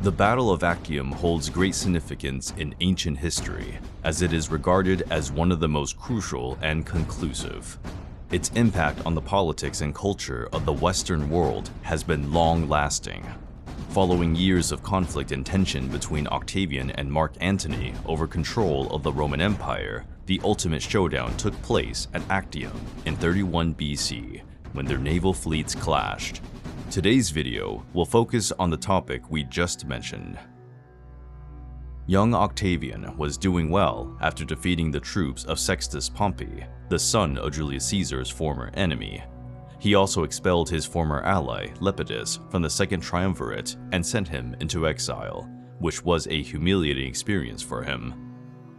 The Battle of Actium holds great significance in ancient history, as it is regarded as one of the most crucial and conclusive. Its impact on the politics and culture of the Western world has been long-lasting. Following years of conflict and tension between Octavian and Mark Antony over control of the Roman Empire, the ultimate showdown took place at Actium in 31 BC, when their naval fleets clashed. Today's video will focus on the topic we just mentioned. Young Octavian was doing well after defeating the troops of Sextus Pompey, the son of Julius Caesar's former enemy. He also expelled his former ally, Lepidus, from the Second Triumvirate and sent him into exile, which was a humiliating experience for him.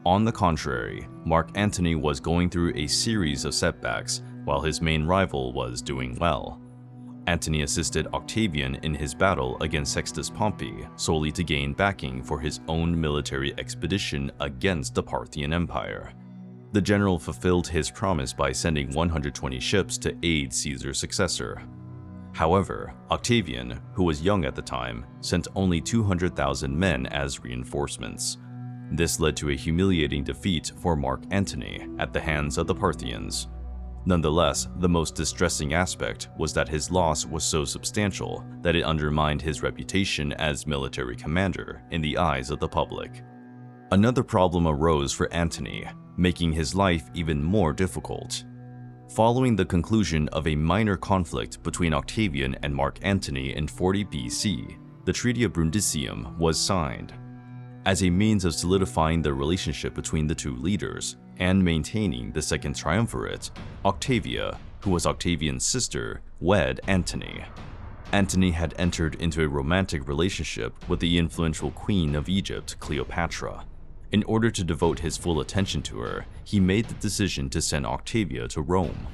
On the contrary, Mark Antony was going through a series of setbacks while his main rival was doing well. Antony assisted Octavian in his battle against Sextus Pompey solely to gain backing for his own military expedition against the Parthian Empire. The general fulfilled his promise by sending 120 ships to aid Caesar's successor. However, Octavian, who was young at the time, sent only 200,000 men as reinforcements. This led to a humiliating defeat for Mark Antony at the hands of the Parthians. Nonetheless, the most distressing aspect was that his loss was so substantial that it undermined his reputation as military commander in the eyes of the public. Another problem arose for Antony, making his life even more difficult. Following the conclusion of a minor conflict between Octavian and Mark Antony in 40 BC, the Treaty of Brundisium was signed. As a means of solidifying the relationship between the two leaders and maintaining the Second Triumvirate, Octavia, who was Octavian's sister, wed Antony. Antony had entered into a romantic relationship with the influential queen of Egypt, Cleopatra. In order to devote his full attention to her, he made the decision to send Octavia to Rome.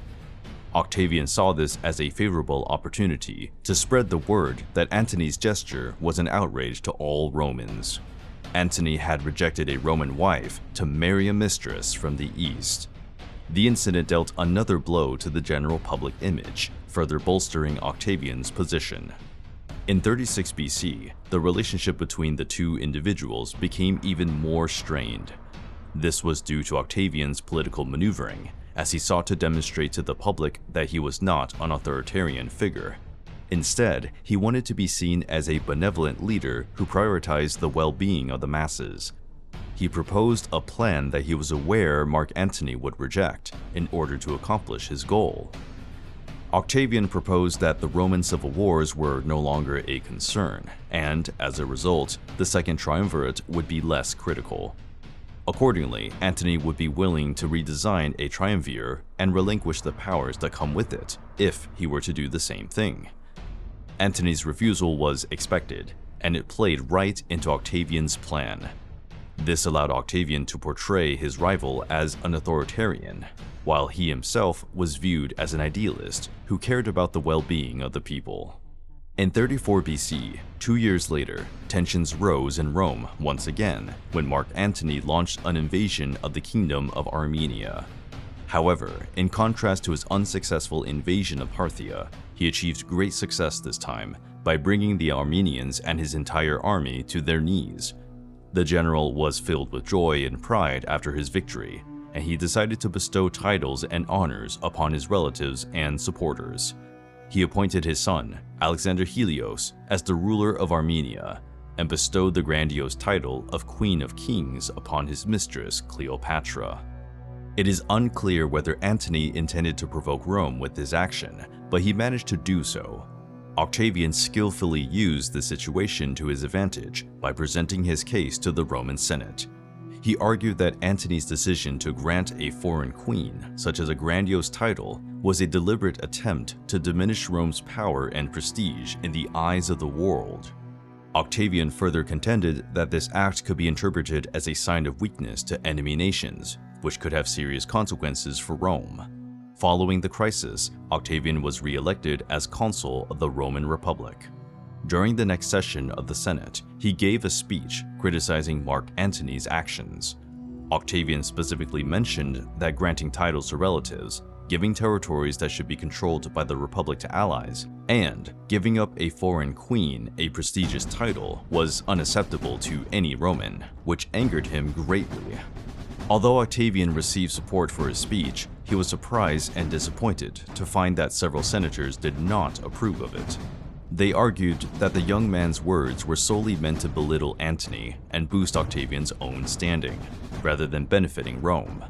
Octavian saw this as a favorable opportunity to spread the word that Antony's gesture was an outrage to all Romans. Antony had rejected a Roman wife to marry a mistress from the East. The incident dealt another blow to the general public image, further bolstering Octavian's position. In 36 BC, the relationship between the two individuals became even more strained. This was due to Octavian's political maneuvering, as he sought to demonstrate to the public that he was not an authoritarian figure. Instead, he wanted to be seen as a benevolent leader who prioritized the well-being of the masses. He proposed a plan that he was aware Mark Antony would reject in order to accomplish his goal. Octavian proposed that the Roman civil wars were no longer a concern, and, as a result, the Second Triumvirate would be less critical. Accordingly, Antony would be willing to redesign a triumvir and relinquish the powers that come with it if he were to do the same thing. Antony's refusal was expected, and it played right into Octavian's plan. This allowed Octavian to portray his rival as an authoritarian, while he himself was viewed as an idealist who cared about the well-being of the people. In 34 BC, 2 years later, tensions rose in Rome once again when Mark Antony launched an invasion of the Kingdom of Armenia. However, in contrast to his unsuccessful invasion of Parthia, he achieved great success this time by bringing the Armenians and his entire army to their knees. The general was filled with joy and pride after his victory, and he decided to bestow titles and honors upon his relatives and supporters. He appointed his son, Alexander Helios, as the ruler of Armenia, and bestowed the grandiose title of Queen of Kings upon his mistress, Cleopatra. It is unclear whether Antony intended to provoke Rome with this action, but he managed to do so. Octavian skillfully used the situation to his advantage by presenting his case to the Roman Senate. He argued that Antony's decision to grant a foreign queen such as a grandiose title was a deliberate attempt to diminish Rome's power and prestige in the eyes of the world. Octavian further contended that this act could be interpreted as a sign of weakness to enemy nations, which could have serious consequences for Rome. Following the crisis, Octavian was re-elected as consul of the Roman Republic. During the next session of the Senate, he gave a speech criticizing Mark Antony's actions. Octavian specifically mentioned that granting titles to relatives, giving territories that should be controlled by the Republic to allies, and giving up a foreign queen, a prestigious title, was unacceptable to any Roman, which angered him greatly. Although Octavian received support for his speech, he was surprised and disappointed to find that several senators did not approve of it. They argued that the young man's words were solely meant to belittle Antony and boost Octavian's own standing, rather than benefiting Rome.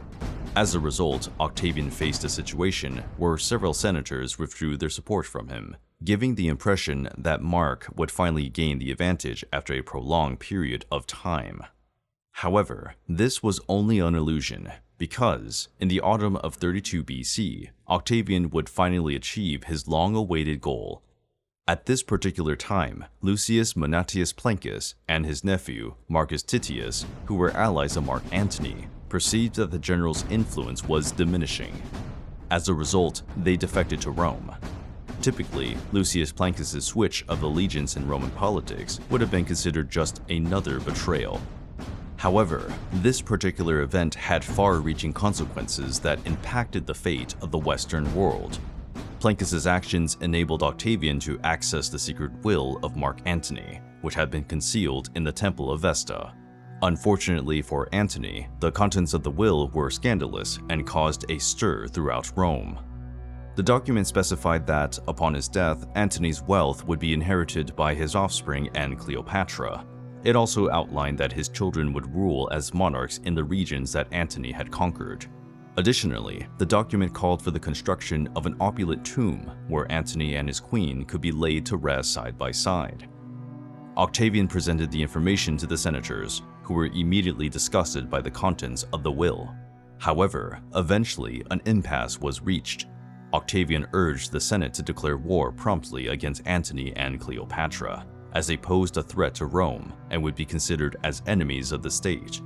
As a result, Octavian faced a situation where several senators withdrew their support from him, giving the impression that Mark would finally gain the advantage after a prolonged period of time. However, this was only an illusion, because in the autumn of 32 BC, Octavian would finally achieve his long-awaited goal. At this particular time, Lucius Manatius Plancus and his nephew, Marcus Titius, who were allies of Mark Antony, perceived that the general's influence was diminishing. As a result, they defected to Rome. Typically, Lucius Plancus' switch of allegiance in Roman politics would have been considered just another betrayal. However, this particular event had far-reaching consequences that impacted the fate of the Western world. Plancus' actions enabled Octavian to access the secret will of Mark Antony, which had been concealed in the Temple of Vesta. Unfortunately for Antony, the contents of the will were scandalous and caused a stir throughout Rome. The document specified that, upon his death, Antony's wealth would be inherited by his offspring and Cleopatra. It also outlined that his children would rule as monarchs in the regions that Antony had conquered. Additionally, the document called for the construction of an opulent tomb where Antony and his queen could be laid to rest side by side. Octavian presented the information to the senators, who were immediately disgusted by the contents of the will. However, eventually an impasse was reached. Octavian urged the Senate to declare war promptly against Antony and Cleopatra, as they posed a threat to Rome and would be considered as enemies of the state.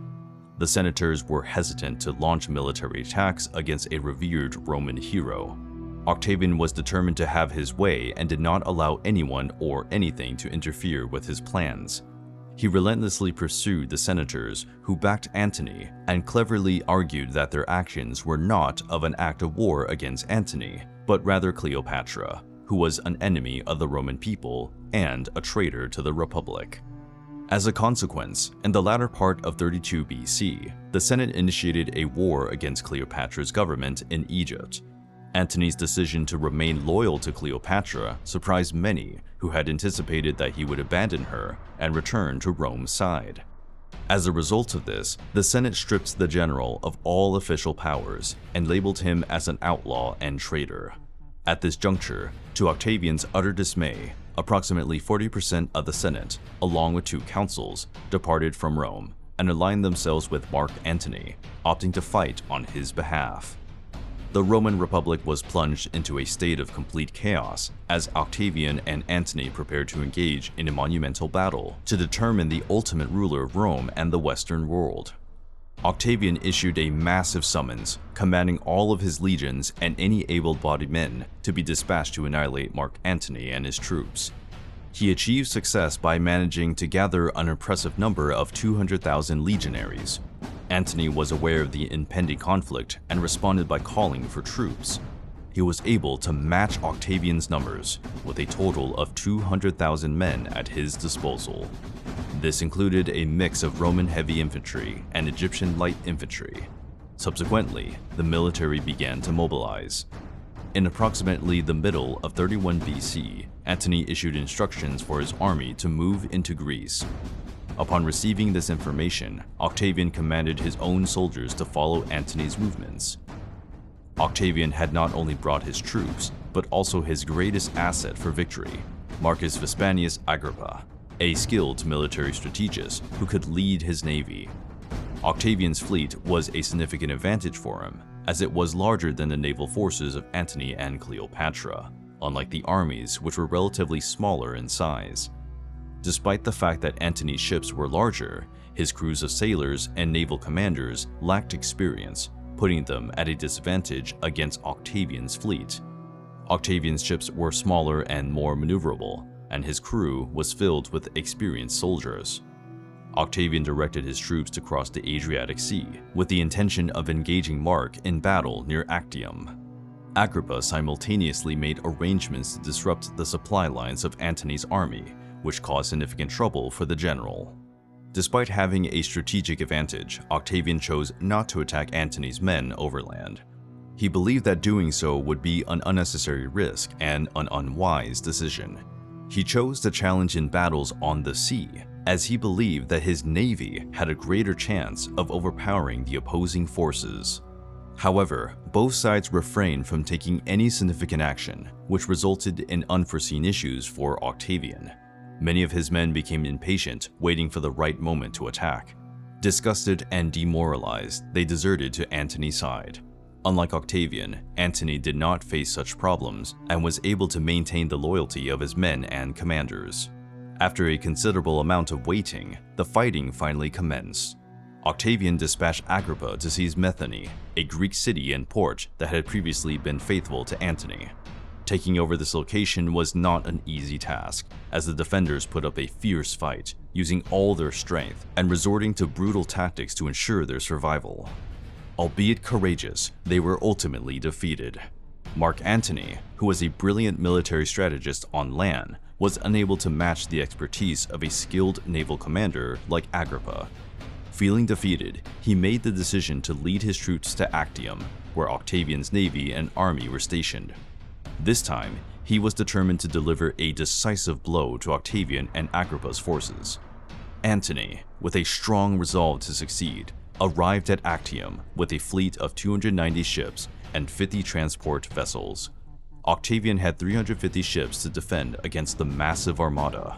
The senators were hesitant to launch military attacks against a revered Roman hero. Octavian was determined to have his way and did not allow anyone or anything to interfere with his plans. He relentlessly pursued the senators who backed Antony and cleverly argued that their actions were not of an act of war against Antony, but rather Cleopatra, who was an enemy of the Roman people and a traitor to the Republic. As a consequence, in the latter part of 32 BC, the Senate initiated a war against Cleopatra's government in Egypt. Antony's decision to remain loyal to Cleopatra surprised many who had anticipated that he would abandon her and return to Rome's side. As a result of this, the Senate stripped the general of all official powers and labeled him as an outlaw and traitor. At this juncture, to Octavian's utter dismay, approximately 40% of the Senate, along with 2 consuls, departed from Rome and aligned themselves with Mark Antony, opting to fight on his behalf. The Roman Republic was plunged into a state of complete chaos as Octavian and Antony prepared to engage in a monumental battle to determine the ultimate ruler of Rome and the Western world. Octavian issued a massive summons, commanding all of his legions and any able-bodied men to be dispatched to annihilate Mark Antony and his troops. He achieved success by managing to gather an impressive number of 200,000 legionaries. Antony was aware of the impending conflict and responded by calling for troops. He was able to match Octavian's numbers, with a total of 200,000 men at his disposal. This included a mix of Roman heavy infantry and Egyptian light infantry. Subsequently, the military began to mobilize. In approximately the middle of 31 BC, Antony issued instructions for his army to move into Greece. Upon receiving this information, Octavian commanded his own soldiers to follow Antony's movements. Octavian had not only brought his troops, but also his greatest asset for victory, Marcus Vespasianus Agrippa, a skilled military strategist who could lead his navy. Octavian's fleet was a significant advantage for him, as it was larger than the naval forces of Antony and Cleopatra, unlike the armies which were relatively smaller in size. Despite the fact that Antony's ships were larger, his crews of sailors and naval commanders lacked experience, putting them at a disadvantage against Octavian's fleet. Octavian's ships were smaller and more maneuverable, and his crew was filled with experienced soldiers. Octavian directed his troops to cross the Adriatic Sea with the intention of engaging Mark in battle near Actium. Agrippa simultaneously made arrangements to disrupt the supply lines of Antony's army, which caused significant trouble for the general. Despite having a strategic advantage, Octavian chose not to attack Antony's men overland. He believed that doing so would be an unnecessary risk and an unwise decision. He chose to challenge in battles on the sea, as he believed that his navy had a greater chance of overpowering the opposing forces. However, both sides refrained from taking any significant action, which resulted in unforeseen issues for Octavian. Many of his men became impatient, waiting for the right moment to attack. Disgusted and demoralized, they deserted to Antony's side. Unlike Octavian, Antony did not face such problems and was able to maintain the loyalty of his men and commanders. After a considerable amount of waiting, the fighting finally commenced. Octavian dispatched Agrippa to seize Methone, a Greek city and port that had previously been faithful to Antony. Taking over this location was not an easy task, as the defenders put up a fierce fight, using all their strength and resorting to brutal tactics to ensure their survival. Albeit courageous, they were ultimately defeated. Mark Antony, who was a brilliant military strategist on land, was unable to match the expertise of a skilled naval commander like Agrippa. Feeling defeated, he made the decision to lead his troops to Actium, where Octavian's navy and army were stationed. This time, he was determined to deliver a decisive blow to Octavian and Agrippa's forces. Antony, with a strong resolve to succeed, arrived at Actium with a fleet of 290 ships and 50 transport vessels. Octavian had 350 ships to defend against the massive armada.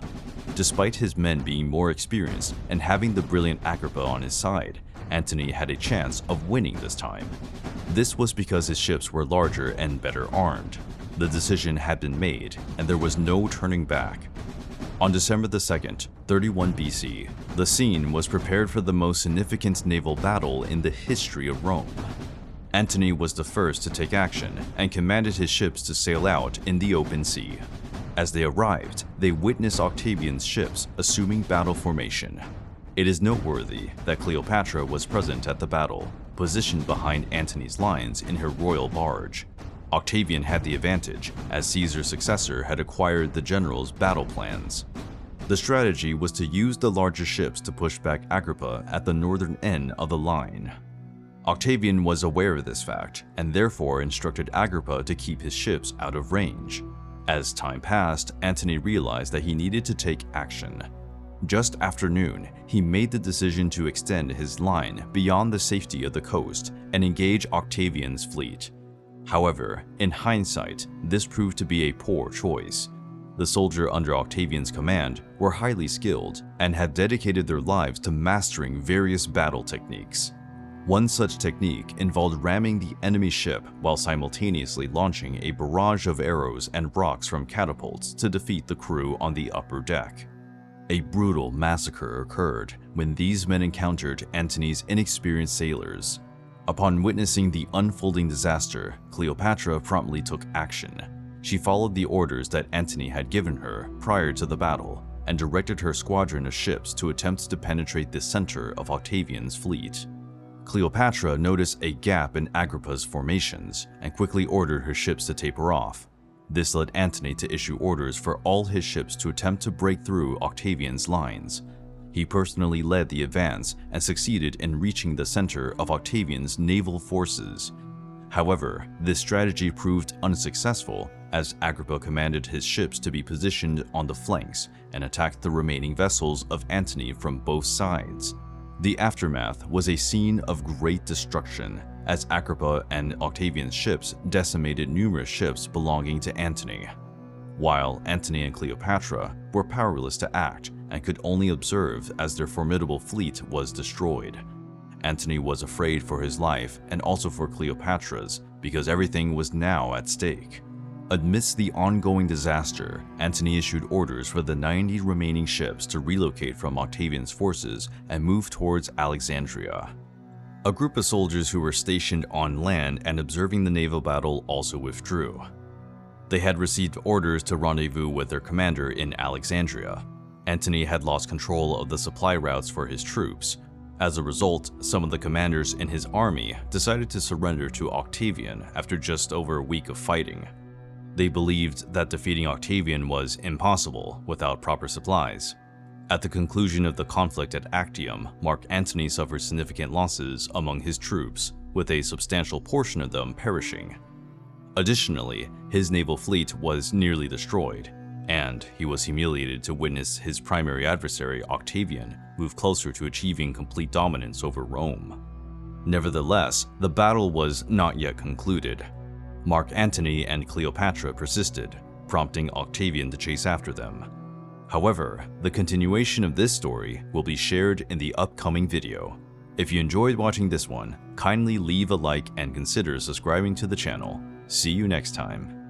Despite his men being more experienced and having the brilliant Agrippa on his side, Antony had a chance of winning this time. This was because his ships were larger and better armed. The decision had been made, and there was no turning back. On December 2nd, 31 BC, the scene was prepared for the most significant naval battle in the history of Rome. Antony was the first to take action and commanded his ships to sail out in the open sea. As they arrived, they witnessed Octavian's ships assuming battle formation. It is noteworthy that Cleopatra was present at the battle, positioned behind Antony's lines in her royal barge. Octavian had the advantage, as Caesar's successor had acquired the general's battle plans. The strategy was to use the larger ships to push back Agrippa at the northern end of the line. Octavian was aware of this fact, and therefore instructed Agrippa to keep his ships out of range. As time passed, Antony realized that he needed to take action. Just after noon, he made the decision to extend his line beyond the safety of the coast and engage Octavian's fleet. However, in hindsight, this proved to be a poor choice. The soldiers under Octavian's command were highly skilled and had dedicated their lives to mastering various battle techniques. One such technique involved ramming the enemy ship while simultaneously launching a barrage of arrows and rocks from catapults to defeat the crew on the upper deck. A brutal massacre occurred when these men encountered Antony's inexperienced sailors. Upon witnessing the unfolding disaster, Cleopatra promptly took action. She followed the orders that Antony had given her prior to the battle and directed her squadron of ships to attempt to penetrate the center of Octavian's fleet. Cleopatra noticed a gap in Agrippa's formations and quickly ordered her ships to taper off. This led Antony to issue orders for all his ships to attempt to break through Octavian's lines. He personally led the advance and succeeded in reaching the center of Octavian's naval forces. However, this strategy proved unsuccessful, as Agrippa commanded his ships to be positioned on the flanks and attacked the remaining vessels of Antony from both sides. The aftermath was a scene of great destruction, as Agrippa and Octavian's ships decimated numerous ships belonging to Antony. While Antony and Cleopatra were powerless to act and could only observe as their formidable fleet was destroyed. Antony was afraid for his life and also for Cleopatra's, because everything was now at stake. Amidst the ongoing disaster, Antony issued orders for the 90 remaining ships to relocate from Octavian's forces and move towards Alexandria. A group of soldiers who were stationed on land and observing the naval battle also withdrew. They had received orders to rendezvous with their commander in Alexandria. Antony had lost control of the supply routes for his troops. As a result, some of the commanders in his army decided to surrender to Octavian after just over a week of fighting. They believed that defeating Octavian was impossible without proper supplies. At the conclusion of the conflict at Actium, Mark Antony suffered significant losses among his troops, with a substantial portion of them perishing. Additionally, his naval fleet was nearly destroyed, and he was humiliated to witness his primary adversary, Octavian, move closer to achieving complete dominance over Rome. Nevertheless, the battle was not yet concluded. Mark Antony and Cleopatra persisted, prompting Octavian to chase after them. However, the continuation of this story will be shared in the upcoming video. If you enjoyed watching this one, kindly leave a like and consider subscribing to the channel. See you next time.